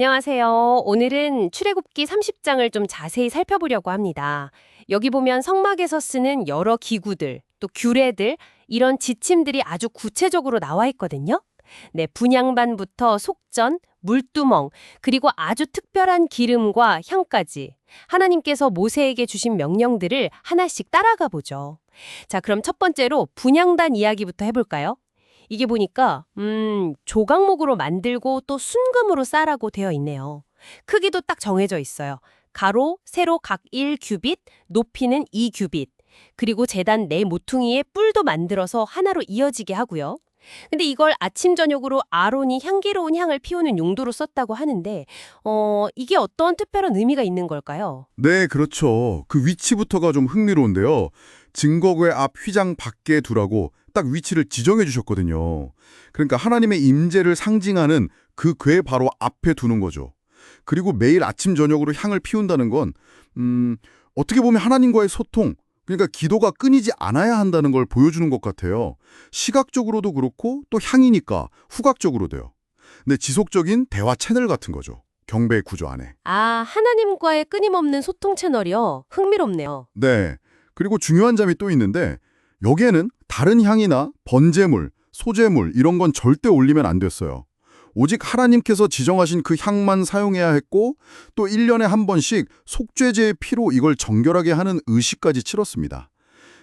안녕하세요. 오늘은 출애굽기 30장을 좀 자세히 살펴보려고 합니다. 여기 보면 성막에서 쓰는 여러 기구들, 또 규례들, 이런 지침들이 아주 구체적으로 나와 있거든요. 네, 분향반부터 속전, 물두멍, 그리고 아주 특별한 기름과 향까지 하나님께서 모세에게 주신 명령들을 하나씩 따라가 보죠. 자, 그럼 첫 번째로 분향단 이야기부터 해볼까요? 이게 보니까 조각목으로 만들고 또 순금으로 싸라고 되어 있네요. 크기도 딱 정해져 있어요. 가로, 세로 각 1규빗, 높이는 2규빗. 그리고 제단 네 모퉁이에 뿔도 만들어서 하나로 이어지게 하고요. 근데 이걸 아침 저녁으로 아론이 향기로운 향을 피우는 용도로 썼다고 하는데 이게 어떤 특별한 의미가 있는 걸까요? 네, 그렇죠. 그 위치부터가 좀 흥미로운데요. 증거궤 앞 휘장 밖에 두라고 딱 위치를 지정해 주셨거든요. 그러니까 하나님의 임재를 상징하는 그 궤 바로 앞에 두는 거죠. 그리고 매일 아침 저녁으로 향을 피운다는 건 어떻게 보면 하나님과의 소통, 그러니까 기도가 끊이지 않아야 한다는 걸 보여주는 것 같아요. 시각적으로도 그렇고 또 향이니까 후각적으로도요. 근데 지속적인 대화 채널 같은 거죠. 경배 구조 안에. 아, 하나님과의 끊임없는 소통 채널이요. 흥미롭네요. 네. 그리고 중요한 점이 또 있는데 여기에는 다른 향이나 번제물, 소제물 이런 건 절대 올리면 안 됐어요. 오직 하나님께서 지정하신 그 향만 사용해야 했고 또 1년에 한 번씩 속죄제의 피로 이걸 정결하게 하는 의식까지 치렀습니다.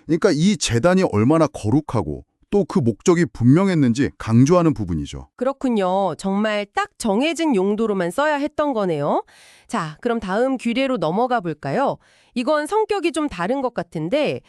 그러니까 이 제단이 얼마나 거룩하고 또 그 목적이 분명했는지 강조하는 부분이죠. 그렇군요. 정말 딱 정해진 용도로만 써야 했던 거네요. 자, 그럼 다음 규례로 넘어가 볼까요? 이건 성격이 좀 다른 것 같은데,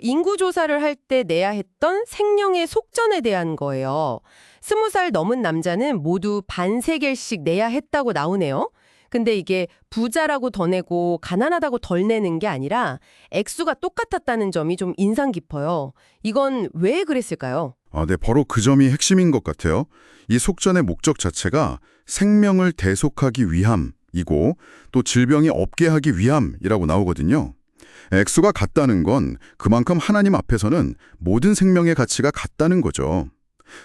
인구 조사를 할 때 내야 했던 생명의 속전에 대한 거예요. 20살 넘은 남자는 모두 반세겔씩 내야 했다고 나오네요. 근데 이게 부자라고 더 내고 가난하다고 덜 내는 게 아니라 액수가 똑같았다는 점이 좀 인상 깊어요. 이건 왜 그랬을까요? 네, 바로 그 점이 핵심인 것 같아요. 이 속전의 목적 자체가 생명을 대속하기 위함이고 또 질병이 없게 하기 위함이라고 나오거든요. 액수가 같다는 건 그만큼 하나님 앞에서는 모든 생명의 가치가 같다는 거죠.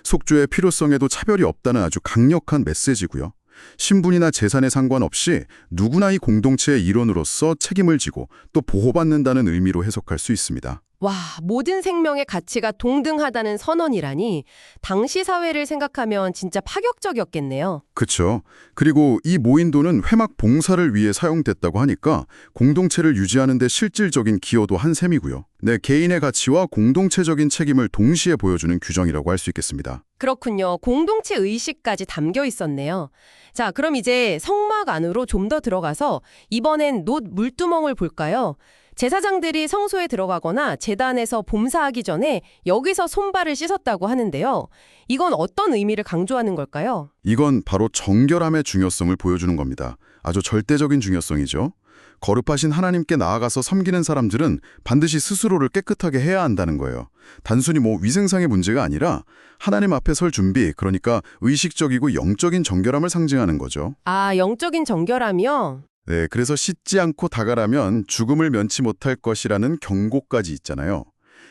속죄의 필요성에도 차별이 없다는 아주 강력한 메시지고요. 신분이나 재산에 상관없이 누구나 이 공동체의 일원으로서 책임을 지고 또 보호받는다는 의미로 해석할 수 있습니다. 와, 모든 생명의 가치가 동등하다는 선언이라니 당시 사회를 생각하면 진짜 파격적이었겠네요. 그렇죠. 그리고 이 모인도는 회막 봉사를 위해 사용됐다고 하니까 공동체를 유지하는 데 실질적인 기여도 한 셈이고요. 내 개인의 가치와 공동체적인 책임을 동시에 보여주는 규정이라고 할 수 있겠습니다. 그렇군요. 공동체 의식까지 담겨 있었네요. 자, 그럼 이제 성막 안으로 좀 더 들어가서 이번엔 놋 물두멍을 볼까요? 제사장들이 성소에 들어가거나 제단에서 봉사하기 전에 여기서 손발을 씻었다고 하는데요. 이건 어떤 의미를 강조하는 걸까요? 이건 바로 정결함의 중요성을 보여주는 겁니다. 아주 절대적인 중요성이죠. 거룩하신 하나님께 나아가서 섬기는 사람들은 반드시 스스로를 깨끗하게 해야 한다는 거예요. 단순히 위생상의 문제가 아니라 하나님 앞에 설 준비, 그러니까 의식적이고 영적인 정결함을 상징하는 거죠. 아, 영적인 정결함이요? 네, 그래서 씻지 않고 다가라면 죽음을 면치 못할 것이라는 경고까지 있잖아요.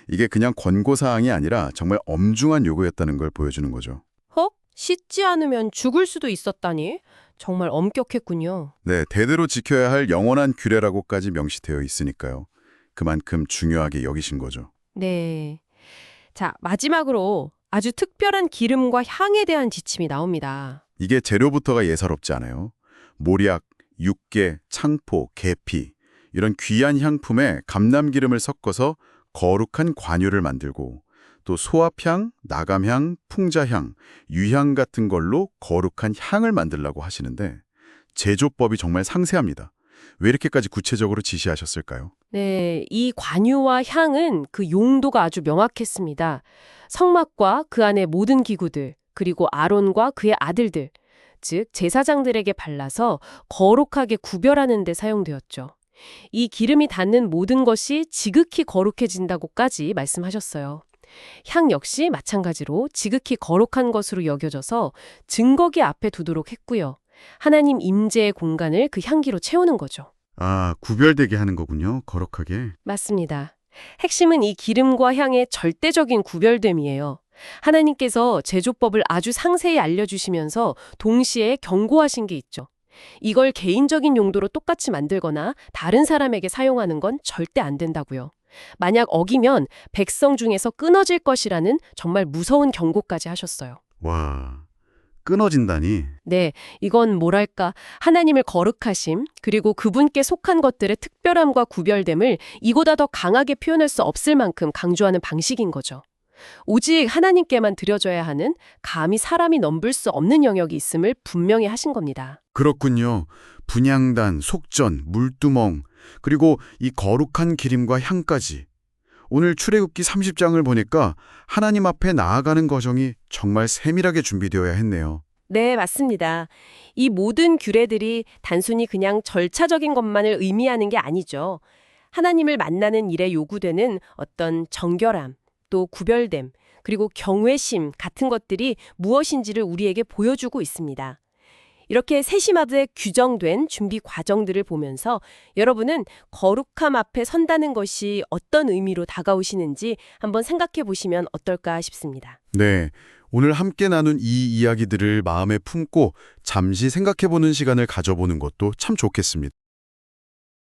이게 그냥 권고사항이 아니라 정말 엄중한 요구였다는 걸 보여주는 거죠. 헉? 씻지 않으면 죽을 수도 있었다니? 정말 엄격했군요. 네, 대대로 지켜야 할 영원한 규례라고까지 명시되어 있으니까요. 그만큼 중요하게 여기신 거죠. 네. 자, 마지막으로 아주 특별한 기름과 향에 대한 지침이 나옵니다. 이게 재료부터가 예사롭지 않아요. 모략, 육개, 창포, 계피 이런 귀한 향품에 감람기름을 섞어서 거룩한 관유를 만들고 또 소합향, 나감향, 풍자향, 유향 같은 걸로 거룩한 향을 만들라고 하시는데 제조법이 정말 상세합니다. 왜 이렇게까지 구체적으로 지시하셨을까요? 네, 이 관유와 향은 그 용도가 아주 명확했습니다. 성막과 그 안의 모든 기구들, 그리고 아론과 그의 아들들, 즉 제사장들에게 발라서 거룩하게 구별하는 데 사용되었죠. 이 기름이 닿는 모든 것이 지극히 거룩해진다고까지 말씀하셨어요. 향 역시 마찬가지로 지극히 거룩한 것으로 여겨져서 증거기 앞에 두도록 했고요. 하나님 임재의 공간을 그 향기로 채우는 거죠. 아, 구별되게 하는 거군요. 거룩하게. 맞습니다. 핵심은 이 기름과 향의 절대적인 구별됨이에요. 하나님께서 제조법을 아주 상세히 알려주시면서 동시에 경고하신 게 있죠. 이걸 개인적인 용도로 똑같이 만들거나 다른 사람에게 사용하는 건 절대 안 된다고요. 만약 어기면 백성 중에서 끊어질 것이라는 정말 무서운 경고까지 하셨어요. 와, 끊어진다니. 네, 이건 뭐랄까, 하나님을 거룩하심, 그리고 그분께 속한 것들의 특별함과 구별됨을 이보다 더 강하게 표현할 수 없을 만큼 강조하는 방식인 거죠. 오직 하나님께만 드려져야 하는 감히 사람이 넘볼 수 없는 영역이 있음을 분명히 하신 겁니다. 그렇군요. 분향단, 속전, 물두멍, 그리고 이 거룩한 기림과 향까지. 오늘 출애굽기 30장을 보니까 하나님 앞에 나아가는 과정이 정말 세밀하게 준비되어야 했네요. 네, 맞습니다. 이 모든 규례들이 단순히 그냥 절차적인 것만을 의미하는 게 아니죠. 하나님을 만나는 일에 요구되는 어떤 정결함, 또 구별됨, 그리고 경외심 같은 것들이 무엇인지를 우리에게 보여주고 있습니다. 이렇게 세심하게 규정된 준비 과정들을 보면서 여러분은 거룩함 앞에 선다는 것이 어떤 의미로 다가오시는지 한번 생각해 보시면 어떨까 싶습니다. 네, 오늘 함께 나눈 이 이야기들을 마음에 품고 잠시 생각해보는 시간을 가져보는 것도 참 좋겠습니다.